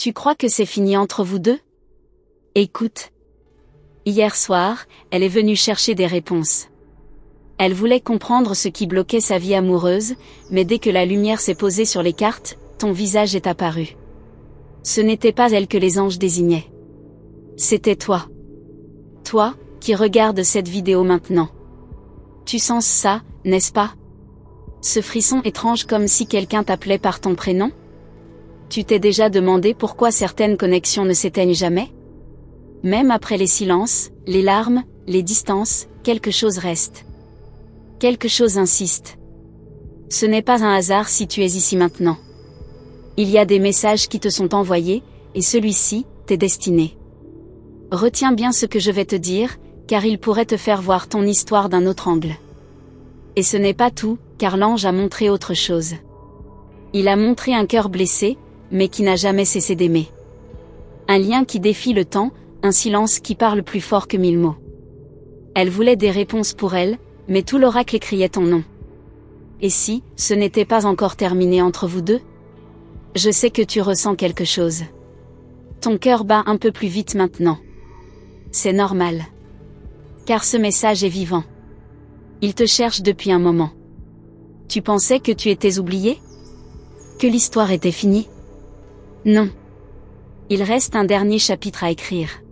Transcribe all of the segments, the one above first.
Tu crois que c'est fini entre vous deux? Écoute. Hier soir, elle est venue chercher des réponses. Elle voulait comprendre ce qui bloquait sa vie amoureuse, mais dès que la lumière s'est posée sur les cartes, ton visage est apparu. Ce n'était pas elle que les anges désignaient. C'était toi. Toi, qui regardes cette vidéo maintenant. Tu sens ça, n'est-ce pas? Ce frisson étrange comme si quelqu'un t'appelait par ton prénom? Tu t'es déjà demandé pourquoi certaines connexions ne s'éteignent jamais? Même après les silences, les larmes, les distances, quelque chose reste. Quelque chose insiste. Ce n'est pas un hasard si tu es ici maintenant. Il y a des messages qui te sont envoyés, et celui-ci, t'est destiné. Retiens bien ce que je vais te dire, car il pourrait te faire voir ton histoire d'un autre angle. Et ce n'est pas tout, car l'ange a montré autre chose. Il a montré un cœur blessé, mais qui n'a jamais cessé d'aimer. Un lien qui défie le temps, un silence qui parle plus fort que 1000 mots. Elle voulait des réponses pour elle, mais tout l'oracle criait ton nom. Et si, ce n'était pas encore terminé entre vous deux? Je sais que tu ressens quelque chose. Ton cœur bat un peu plus vite maintenant. C'est normal. Car ce message est vivant. Il te cherche depuis un moment. Tu pensais que tu étais oublié? Que l'histoire était finie? Non. Il reste un dernier chapitre à écrire.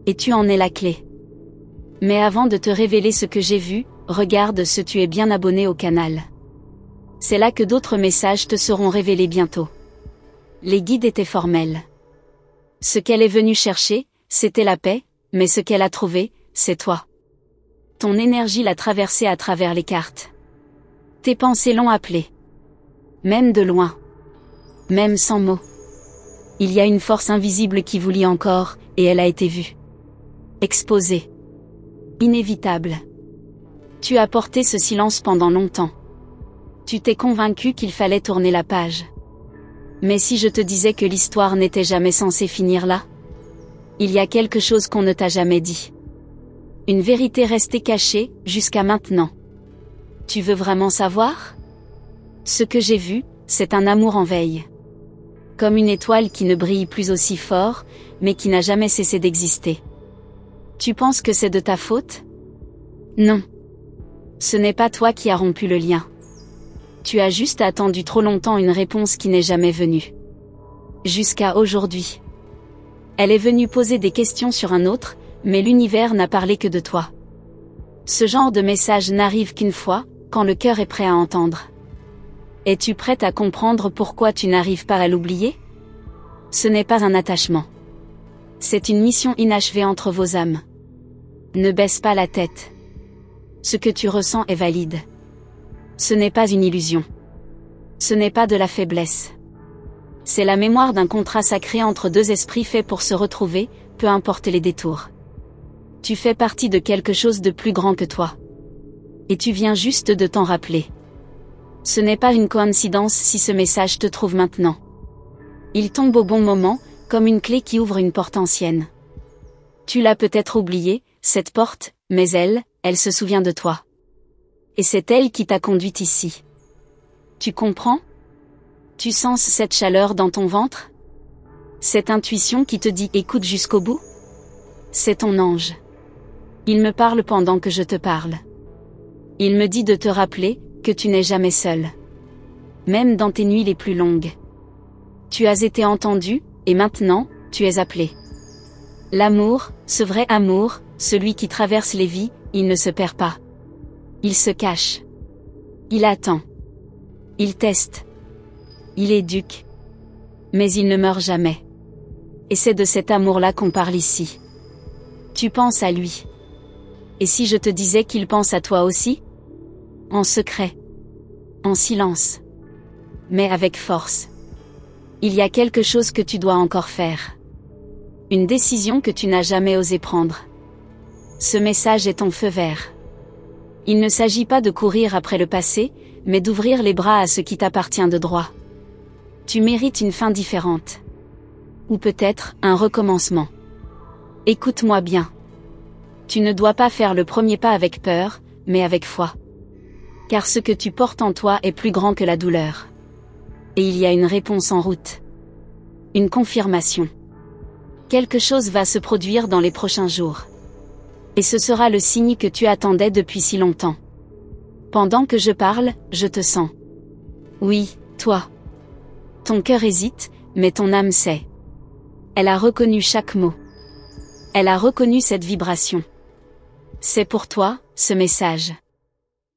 Et tu en es la clé. Mais avant de te révéler ce que j'ai vu, regarde si tu es bien abonné au canal. C'est là que d'autres messages te seront révélés bientôt. Les guides étaient formels. Ce qu'elle est venue chercher, c'était la paix, mais ce qu'elle a trouvé, c'est toi. Ton énergie l'a traversée à travers les cartes. Tes pensées l'ont appelée. Même de loin. Même sans mots. Il y a une force invisible qui vous lie encore, et elle a été vue. Exposée. Inévitable. Tu as porté ce silence pendant longtemps. Tu t'es convaincu qu'il fallait tourner la page. Mais si je te disais que l'histoire n'était jamais censée finir là? Il y a quelque chose qu'on ne t'a jamais dit. Une vérité restée cachée, jusqu'à maintenant. Tu veux vraiment savoir? Ce que j'ai vu, c'est un amour en veille. Comme une étoile qui ne brille plus aussi fort, mais qui n'a jamais cessé d'exister. Tu penses que c'est de ta faute? Non. Ce n'est pas toi qui as rompu le lien. Tu as juste attendu trop longtemps une réponse qui n'est jamais venue. Jusqu'à aujourd'hui. Elle est venue poser des questions sur un autre, mais l'univers n'a parlé que de toi. Ce genre de message n'arrive qu'une fois, quand le cœur est prêt à entendre. Es-tu prête à comprendre pourquoi tu n'arrives pas à l'oublier? Ce n'est pas un attachement. C'est une mission inachevée entre vos âmes. Ne baisse pas la tête. Ce que tu ressens est valide. Ce n'est pas une illusion. Ce n'est pas de la faiblesse. C'est la mémoire d'un contrat sacré entre deux esprits faits pour se retrouver, peu importe les détours. Tu fais partie de quelque chose de plus grand que toi. Et tu viens juste de t'en rappeler. Ce n'est pas une coïncidence si ce message te trouve maintenant. Il tombe au bon moment, comme une clé qui ouvre une porte ancienne. Tu l'as peut-être oubliée, cette porte, mais elle se souvient de toi. Et c'est elle qui t'a conduite ici. Tu comprends? Tu sens cette chaleur dans ton ventre? Cette intuition qui te dit écoute jusqu'au bout? C'est ton ange. Il me parle pendant que je te parle. Il me dit de te rappeler que tu n'es jamais seul. Même dans tes nuits les plus longues. Tu as été entendu, et maintenant, tu es appelé. L'amour, ce vrai amour, celui qui traverse les vies, il ne se perd pas. Il se cache. Il attend. Il teste. Il éduque. Mais il ne meurt jamais. Et c'est de cet amour-là qu'on parle ici. Tu penses à lui. Et si je te disais qu'il pense à toi aussi? En secret. En silence. Mais avec force. Il y a quelque chose que tu dois encore faire. Une décision que tu n'as jamais osé prendre. Ce message est ton feu vert. Il ne s'agit pas de courir après le passé, mais d'ouvrir les bras à ce qui t'appartient de droit. Tu mérites une fin différente. Ou peut-être, un recommencement. Écoute-moi bien. Tu ne dois pas faire le premier pas avec peur, mais avec foi. Car ce que tu portes en toi est plus grand que la douleur. Et il y a une réponse en route. Une confirmation. Quelque chose va se produire dans les prochains jours. Et ce sera le signe que tu attendais depuis si longtemps. Pendant que je parle, je te sens. Oui, toi. Ton cœur hésite, mais ton âme sait. Elle a reconnu chaque mot. Elle a reconnu cette vibration. C'est pour toi, ce message.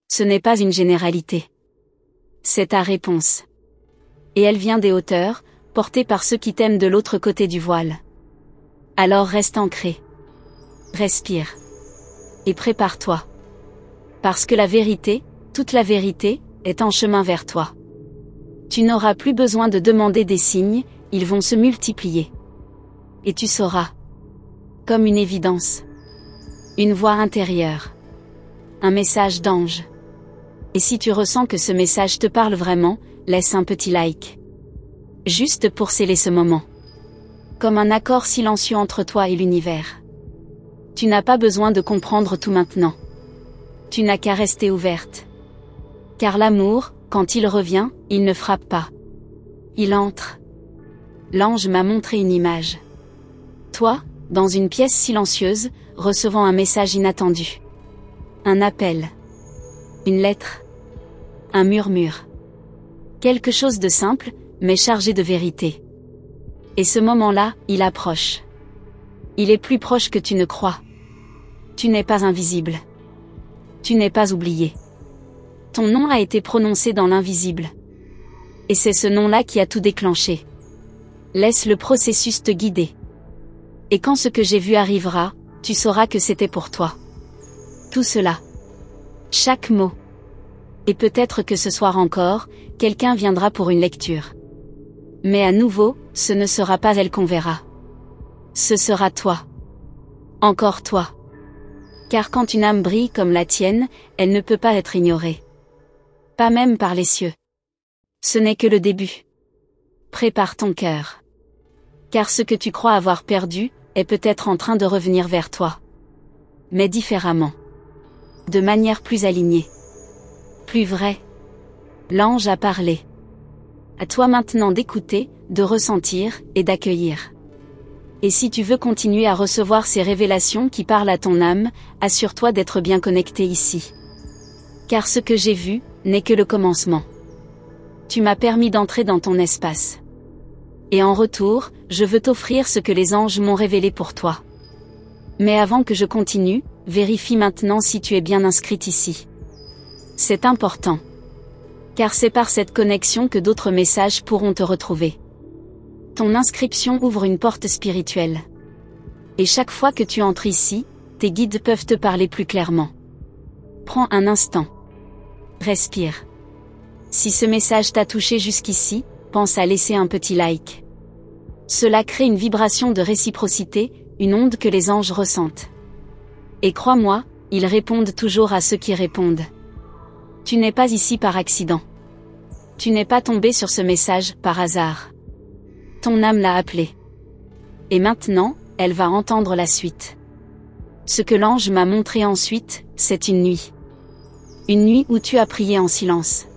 Ce n'est pas une généralité. C'est ta réponse. Et elle vient des hauteurs, portée par ceux qui t'aiment de l'autre côté du voile. Alors reste ancré. Respire. Et prépare-toi. Parce que la vérité, toute la vérité, est en chemin vers toi. Tu n'auras plus besoin de demander des signes, ils vont se multiplier. Et tu sauras. Comme une évidence. Une voix intérieure. Un message d'ange. Et si tu ressens que ce message te parle vraiment, laisse un petit like. Juste pour sceller ce moment. Comme un accord silencieux entre toi et l'univers. Tu n'as pas besoin de comprendre tout maintenant. Tu n'as qu'à rester ouverte. Car l'amour, quand il revient, il ne frappe pas. Il entre. L'ange m'a montré une image. Toi, dans une pièce silencieuse, recevant un message inattendu. Un appel. Une lettre. Un murmure. Quelque chose de simple, mais chargé de vérité. Et ce moment-là, il approche. Il est plus proche que tu ne crois. Tu n'es pas invisible. Tu n'es pas oublié. Ton nom a été prononcé dans l'invisible. Et c'est ce nom-là qui a tout déclenché. Laisse le processus te guider. Et quand ce que j'ai vu arrivera, tu sauras que c'était pour toi. Tout cela. Chaque mot. Et peut-être que ce soir encore, quelqu'un viendra pour une lecture. Mais à nouveau, ce ne sera pas elle qu'on verra. Ce sera toi. Encore toi. Car quand une âme brille comme la tienne, elle ne peut pas être ignorée. Pas même par les cieux. Ce n'est que le début. Prépare ton cœur. Car ce que tu crois avoir perdu, est peut-être en train de revenir vers toi. Mais différemment. De manière plus alignée. Plus vraie. L'ange a parlé. À toi maintenant d'écouter, de ressentir, et d'accueillir. Et si tu veux continuer à recevoir ces révélations qui parlent à ton âme, assure-toi d'être bien connecté ici. Car ce que j'ai vu, n'est que le commencement. Tu m'as permis d'entrer dans ton espace. Et en retour, je veux t'offrir ce que les anges m'ont révélé pour toi. Mais avant que je continue, vérifie maintenant si tu es bien inscrite ici. C'est important. Car c'est par cette connexion que d'autres messages pourront te retrouver. Ton inscription ouvre une porte spirituelle. Et chaque fois que tu entres ici, tes guides peuvent te parler plus clairement. Prends un instant. Respire. Si ce message t'a touché jusqu'ici, pense à laisser un petit like. Cela crée une vibration de réciprocité, une onde que les anges ressentent. Et crois-moi, ils répondent toujours à ceux qui répondent. Tu n'es pas ici par accident. Tu n'es pas tombé sur ce message par hasard. Ton âme l'a appelé. Et maintenant, elle va entendre la suite. Ce que l'ange m'a montré ensuite, c'est une nuit. Une nuit où tu as prié en silence.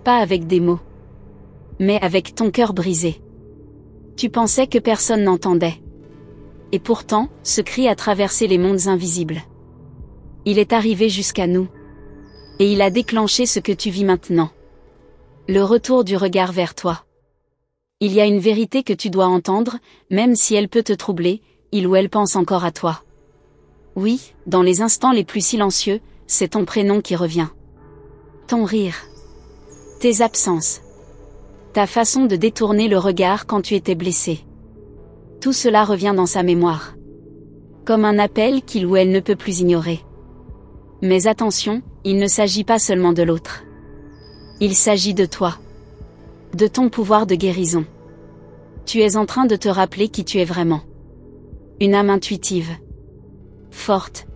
Pas avec des mots. Mais avec ton cœur brisé. Tu pensais que personne n'entendait. Et pourtant, ce cri a traversé les mondes invisibles. Il est arrivé jusqu'à nous. Et il a déclenché ce que tu vis maintenant. Le retour du regard vers toi. Il y a une vérité que tu dois entendre, même si elle peut te troubler, il ou elle pense encore à toi. Oui, dans les instants les plus silencieux, c'est ton prénom qui revient. Ton rire. Tes absences. Ta façon de détourner le regard quand tu étais blessé. Tout cela revient dans sa mémoire. Comme un appel qu'il ou elle ne peut plus ignorer. Mais attention, il ne s'agit pas seulement de l'autre. Il s'agit de toi. De ton pouvoir de guérison. Tu es en train de te rappeler qui tu es vraiment. Une âme intuitive. Forte.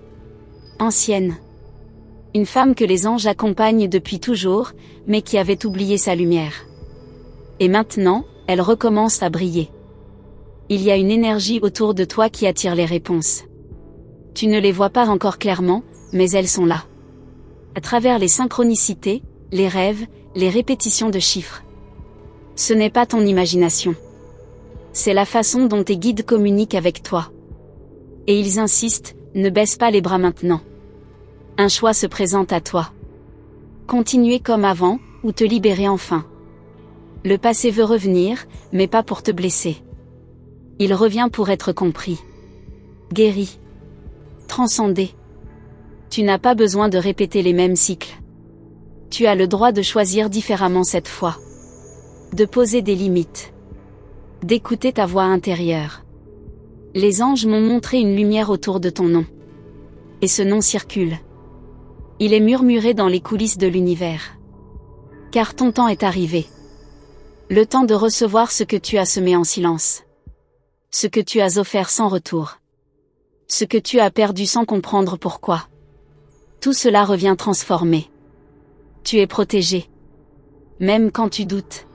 Ancienne. Une femme que les anges accompagnent depuis toujours, mais qui avait oublié sa lumière. Et maintenant, elle recommence à briller. Il y a une énergie autour de toi qui attire les réponses. Tu ne les vois pas encore clairement, mais elles sont là. À travers les synchronicités, les rêves, les répétitions de chiffres. Ce n'est pas ton imagination. C'est la façon dont tes guides communiquent avec toi. Et ils insistent, ne baisse pas les bras maintenant. Un choix se présente à toi. Continuer comme avant, ou te libérer enfin. Le passé veut revenir, mais pas pour te blesser. Il revient pour être compris. Guéri. Transcendé. Tu n'as pas besoin de répéter les mêmes cycles. Tu as le droit de choisir différemment cette fois. De poser des limites. D'écouter ta voix intérieure. Les anges m'ont montré une lumière autour de ton nom. Et ce nom circule. Il est murmuré dans les coulisses de l'univers. Car ton temps est arrivé. Le temps de recevoir ce que tu as semé en silence. Ce que tu as offert sans retour. Ce que tu as perdu sans comprendre pourquoi. Tout cela revient transformé. Tu es protégé. Même quand tu doutes.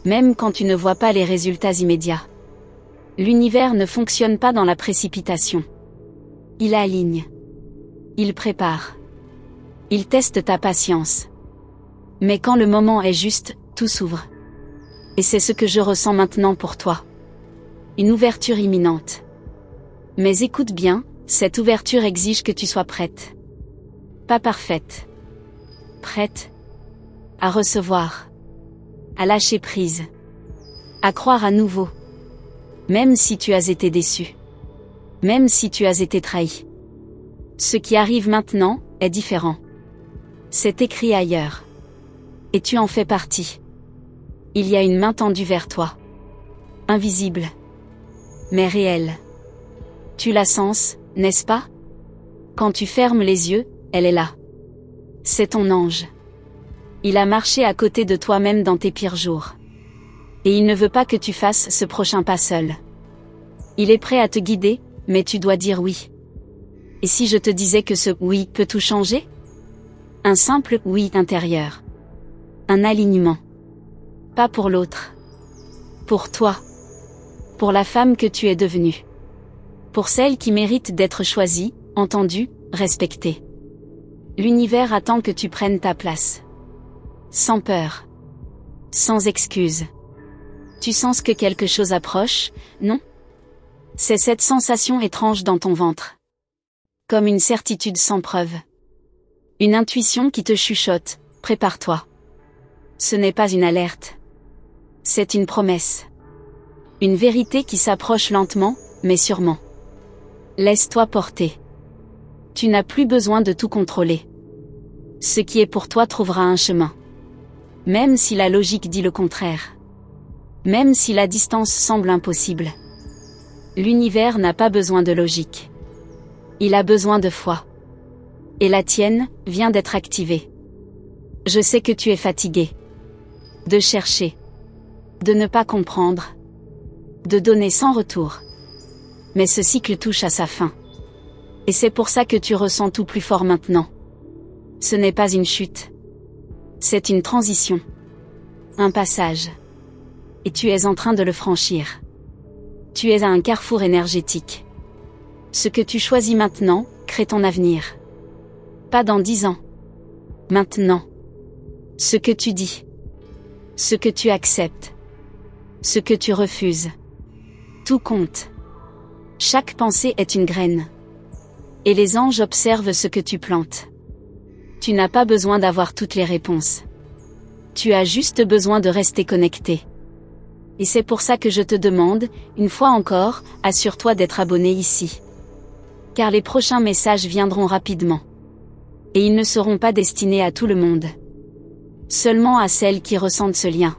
Même quand tu ne vois pas les résultats immédiats. L'univers ne fonctionne pas dans la précipitation. Il aligne. Il prépare. Il teste ta patience. Mais quand le moment est juste, tout s'ouvre. Et c'est ce que je ressens maintenant pour toi. Une ouverture imminente. Mais écoute bien, cette ouverture exige que tu sois prête. Pas parfaite. Prête. À recevoir. À lâcher prise. À croire à nouveau. Même si tu as été déçu. Même si tu as été trahi. Ce qui arrive maintenant, est différent. C'est écrit ailleurs. Et tu en fais partie. Il y a une main tendue vers toi. Invisible. Mais réelle. Tu la sens, n'est-ce pas? Quand tu fermes les yeux, elle est là. C'est ton ange. Il a marché à côté de toi-même dans tes pires jours. Et il ne veut pas que tu fasses ce prochain pas seul. Il est prêt à te guider, mais tu dois dire oui. Et si je te disais que ce oui peut tout changer? Un simple oui intérieur. Un alignement. Pas pour l'autre. Pour toi. Pour la femme que tu es devenue. Pour celle qui mérite d'être choisie, entendue, respectée. L'univers attend que tu prennes ta place. Sans peur. Sans excuse. Tu sens que quelque chose approche, non? C'est cette sensation étrange dans ton ventre. Comme une certitude sans preuve. Une intuition qui te chuchote, prépare-toi. Ce n'est pas une alerte. C'est une promesse. Une vérité qui s'approche lentement, mais sûrement. Laisse-toi porter. Tu n'as plus besoin de tout contrôler. Ce qui est pour toi trouvera un chemin. Même si la logique dit le contraire. Même si la distance semble impossible. L'univers n'a pas besoin de logique. Il a besoin de foi. Et la tienne, vient d'être activée. Je sais que tu es fatigué. De chercher. De ne pas comprendre. De donner sans retour. Mais ce cycle touche à sa fin. Et c'est pour ça que tu ressens tout plus fort maintenant. Ce n'est pas une chute. C'est une transition. Un passage. Et tu es en train de le franchir. Tu es à un carrefour énergétique. Ce que tu choisis maintenant, crée ton avenir. Pas dans 10 ans. Maintenant. Ce que tu dis. Ce que tu acceptes. Ce que tu refuses. Tout compte. Chaque pensée est une graine. Et les anges observent ce que tu plantes. Tu n'as pas besoin d'avoir toutes les réponses. Tu as juste besoin de rester connecté. Et c'est pour ça que je te demande, une fois encore, assure-toi d'être abonné ici. Car les prochains messages viendront rapidement. Et ils ne seront pas destinés à tout le monde. Seulement à celles qui ressentent ce lien.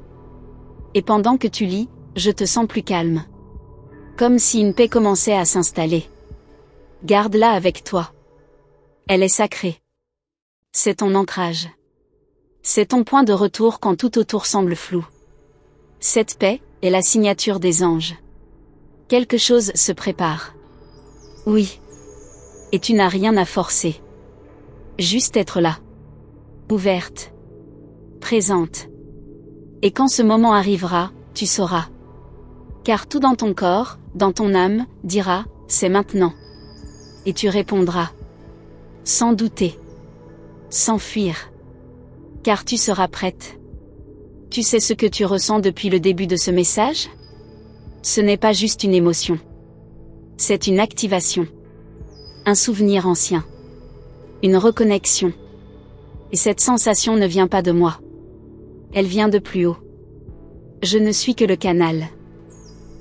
Et pendant que tu lis, je te sens plus calme. Comme si une paix commençait à s'installer. Garde-la avec toi. Elle est sacrée. C'est ton ancrage. C'est ton point de retour quand tout autour semble flou. Cette paix est la signature des anges. Quelque chose se prépare. Oui. Et tu n'as rien à forcer. Juste être là. Ouverte. Présente. Et quand ce moment arrivera, tu sauras. Car tout dans ton corps, dans ton âme, dira, c'est maintenant. Et tu répondras. Sans douter. Sans fuir. Car tu seras prête. Tu sais ce que tu ressens depuis le début de ce message? Ce n'est pas juste une émotion. C'est une activation. Un souvenir ancien. Une reconnexion. Et cette sensation ne vient pas de moi. Elle vient de plus haut. Je ne suis que le canal.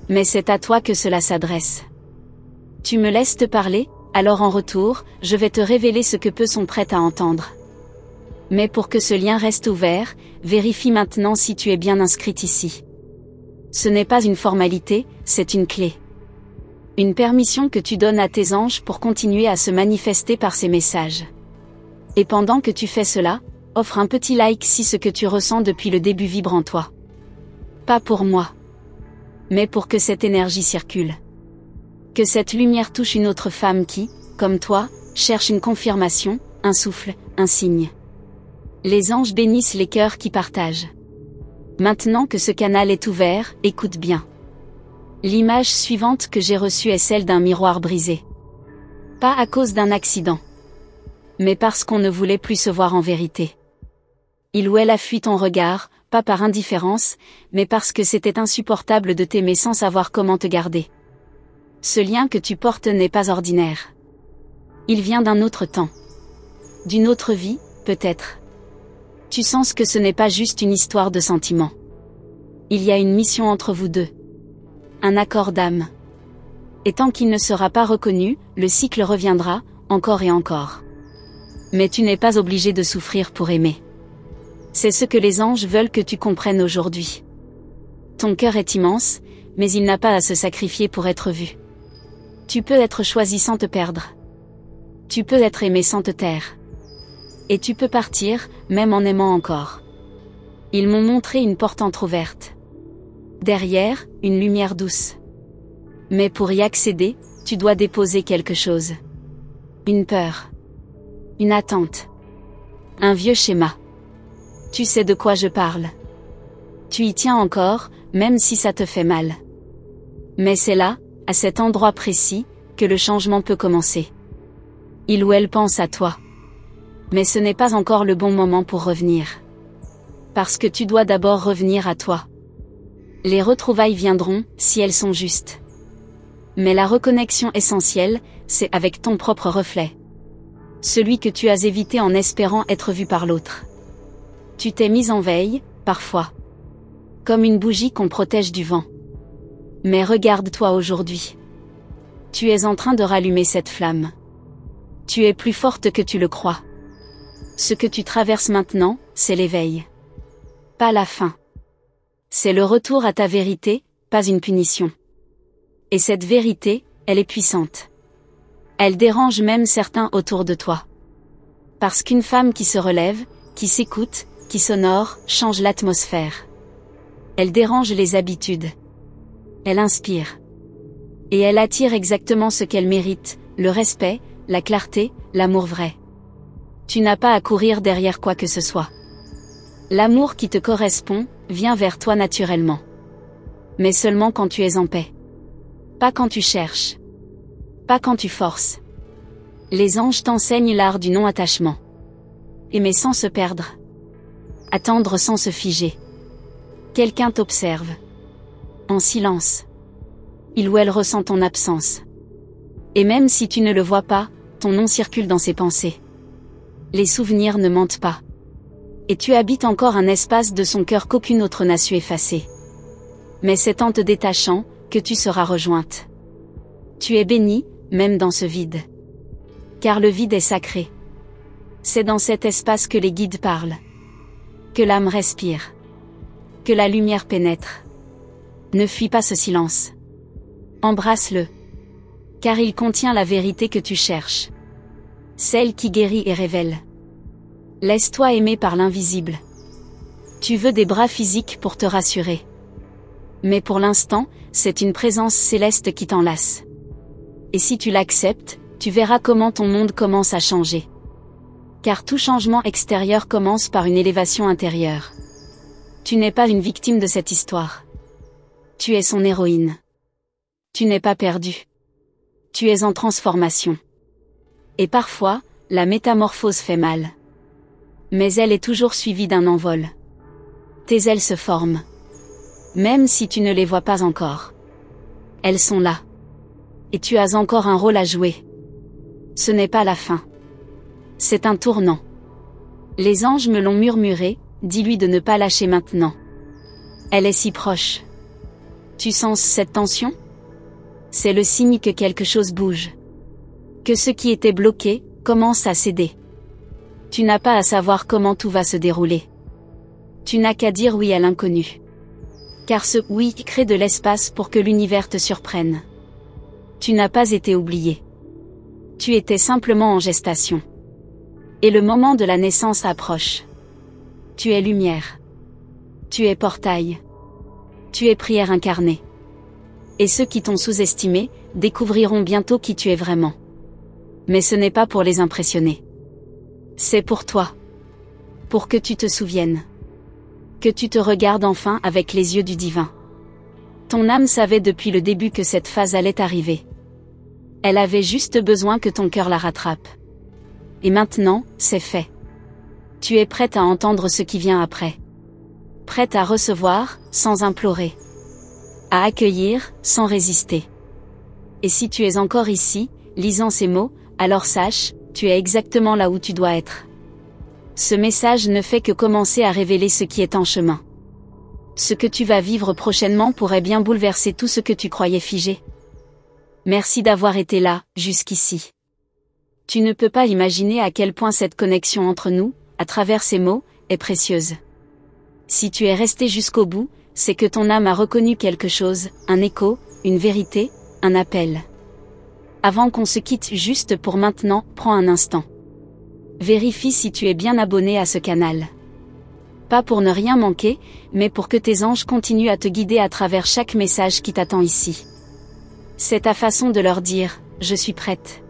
Mais c'est à toi que cela s'adresse. Tu me laisses te parler, alors en retour, je vais te révéler ce que peu sont prêts à entendre. Mais pour que ce lien reste ouvert, vérifie maintenant si tu es bien inscrite ici. Ce n'est pas une formalité, c'est une clé. Une permission que tu donnes à tes anges pour continuer à se manifester par ces messages. Et pendant que tu fais cela, offre un petit like si ce que tu ressens depuis le début vibre en toi. Pas pour moi. Mais pour que cette énergie circule. Que cette lumière touche une autre femme qui, comme toi, cherche une confirmation, un souffle, un signe. Les anges bénissent les cœurs qui partagent. Maintenant que ce canal est ouvert, écoute bien. L'image suivante que j'ai reçue est celle d'un miroir brisé. Pas à cause d'un accident. Mais parce qu'on ne voulait plus se voir en vérité. Il ou elle a fui ton regard, pas par indifférence, mais parce que c'était insupportable de t'aimer sans savoir comment te garder. Ce lien que tu portes n'est pas ordinaire. Il vient d'un autre temps. D'une autre vie, peut-être. Tu sens que ce n'est pas juste une histoire de sentiments. Il y a une mission entre vous deux. Un accord d'âme. Et tant qu'il ne sera pas reconnu, le cycle reviendra, encore et encore. Mais tu n'es pas obligé de souffrir pour aimer. C'est ce que les anges veulent que tu comprennes aujourd'hui. Ton cœur est immense, mais il n'a pas à se sacrifier pour être vu. Tu peux être choisi sans te perdre. Tu peux être aimé sans te taire. Et tu peux partir, même en aimant encore. Ils m'ont montré une porte entr'ouverte. Derrière, une lumière douce. Mais pour y accéder, tu dois déposer quelque chose. Une peur. Une attente. Un vieux schéma. Tu sais de quoi je parle. Tu y tiens encore, même si ça te fait mal. Mais c'est là, à cet endroit précis, que le changement peut commencer. Il ou elle pense à toi. Mais ce n'est pas encore le bon moment pour revenir. Parce que tu dois d'abord revenir à toi. Les retrouvailles viendront, si elles sont justes. Mais la reconnexion essentielle, c'est avec ton propre reflet. Celui que tu as évité en espérant être vu par l'autre. Tu t'es mise en veille, parfois. Comme une bougie qu'on protège du vent. Mais regarde-toi aujourd'hui. Tu es en train de rallumer cette flamme. Tu es plus forte que tu le crois. Ce que tu traverses maintenant, c'est l'éveil. Pas la fin. C'est le retour à ta vérité, pas une punition. Et cette vérité, elle est puissante. Elle dérange même certains autour de toi. Parce qu'une femme qui se relève, qui s'écoute, qui s'honore, change l'atmosphère. Elle dérange les habitudes. Elle inspire. Et elle attire exactement ce qu'elle mérite, le respect, la clarté, l'amour vrai. Tu n'as pas à courir derrière quoi que ce soit. L'amour qui te correspond, vient vers toi naturellement. Mais seulement quand tu es en paix. Pas quand tu cherches. Pas quand tu forces. Les anges t'enseignent l'art du non-attachement. Aimer sans se perdre. Attendre sans se figer. Quelqu'un t'observe. En silence. Il ou elle ressent ton absence. Et même si tu ne le vois pas, ton nom circule dans ses pensées. Les souvenirs ne mentent pas. Et tu habites encore un espace de son cœur qu'aucune autre n'a su effacer. Mais c'est en te détachant, que tu seras rejointe. Tu es bénie, même dans ce vide. Car le vide est sacré. C'est dans cet espace que les guides parlent. Que l'âme respire. Que la lumière pénètre. Ne fuis pas ce silence. Embrasse-le. Car il contient la vérité que tu cherches. Celle qui guérit et révèle. Laisse-toi aimer par l'invisible. Tu veux des bras physiques pour te rassurer. Mais pour l'instant, c'est une présence céleste qui t'enlace. Et si tu l'acceptes, tu verras comment ton monde commence à changer. Car tout changement extérieur commence par une élévation intérieure. Tu n'es pas une victime de cette histoire. Tu es son héroïne. Tu n'es pas perdu. Tu es en transformation. Et parfois, la métamorphose fait mal. Mais elle est toujours suivie d'un envol. Tes ailes se forment. Même si tu ne les vois pas encore. Elles sont là. Et tu as encore un rôle à jouer. Ce n'est pas la fin. C'est un tournant. Les anges me l'ont murmuré, dis-lui de ne pas lâcher maintenant. Elle est si proche. Tu sens cette tension? C'est le signe que quelque chose bouge. Que ce qui était bloqué, commence à céder. Tu n'as pas à savoir comment tout va se dérouler. Tu n'as qu'à dire oui à l'inconnu. Car ce oui crée de l'espace pour que l'univers te surprenne. Tu n'as pas été oublié. Tu étais simplement en gestation. Et le moment de la naissance approche. Tu es lumière. Tu es portail. Tu es prière incarnée. Et ceux qui t'ont sous-estimé, découvriront bientôt qui tu es vraiment. Mais ce n'est pas pour les impressionner. C'est pour toi. Pour que tu te souviennes. Que tu te regardes enfin avec les yeux du divin. Ton âme savait depuis le début que cette phase allait arriver. Elle avait juste besoin que ton cœur la rattrape. Et maintenant, c'est fait. Tu es prête à entendre ce qui vient après. Prête à recevoir, sans implorer. À accueillir, sans résister. Et si tu es encore ici, lisant ces mots, alors sache, tu es exactement là où tu dois être. Ce message ne fait que commencer à révéler ce qui est en chemin. Ce que tu vas vivre prochainement pourrait bien bouleverser tout ce que tu croyais figé. Merci d'avoir été là, jusqu'ici. Tu ne peux pas imaginer à quel point cette connexion entre nous, à travers ces mots, est précieuse. Si tu es resté jusqu'au bout, c'est que ton âme a reconnu quelque chose, un écho, une vérité, un appel. Avant qu'on se quitte juste pour maintenant, prends un instant. Vérifie si tu es bien abonné à ce canal. Pas pour ne rien manquer, mais pour que tes anges continuent à te guider à travers chaque message qui t'attend ici. C'est ta façon de leur dire, je suis prête.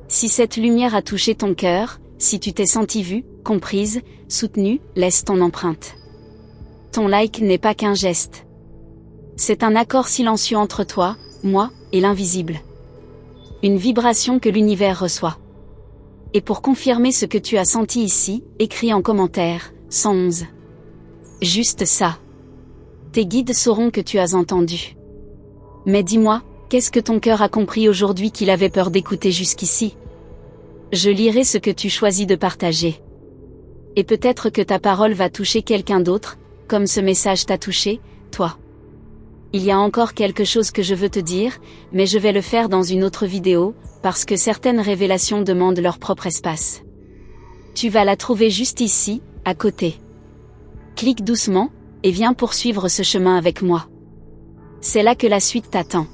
Si cette lumière a touché ton cœur, si tu t'es senti vue, comprise, soutenue, laisse ton empreinte. Ton like n'est pas qu'un geste. C'est un accord silencieux entre toi, moi, et l'invisible. Une vibration que l'univers reçoit. Et pour confirmer ce que tu as senti ici, écris en commentaire, 111. Juste ça. Tes guides sauront que tu as entendu. Mais dis-moi, qu'est-ce que ton cœur a compris aujourd'hui qu'il avait peur d'écouter jusqu'ici? Je lirai ce que tu choisis de partager. Et peut-être que ta parole va toucher quelqu'un d'autre, comme ce message t'a touché, toi. Il y a encore quelque chose que je veux te dire, mais je vais le faire dans une autre vidéo, parce que certaines révélations demandent leur propre espace. Tu vas la trouver juste ici, à côté. Clique doucement, et viens poursuivre ce chemin avec moi. C'est là que la suite t'attend.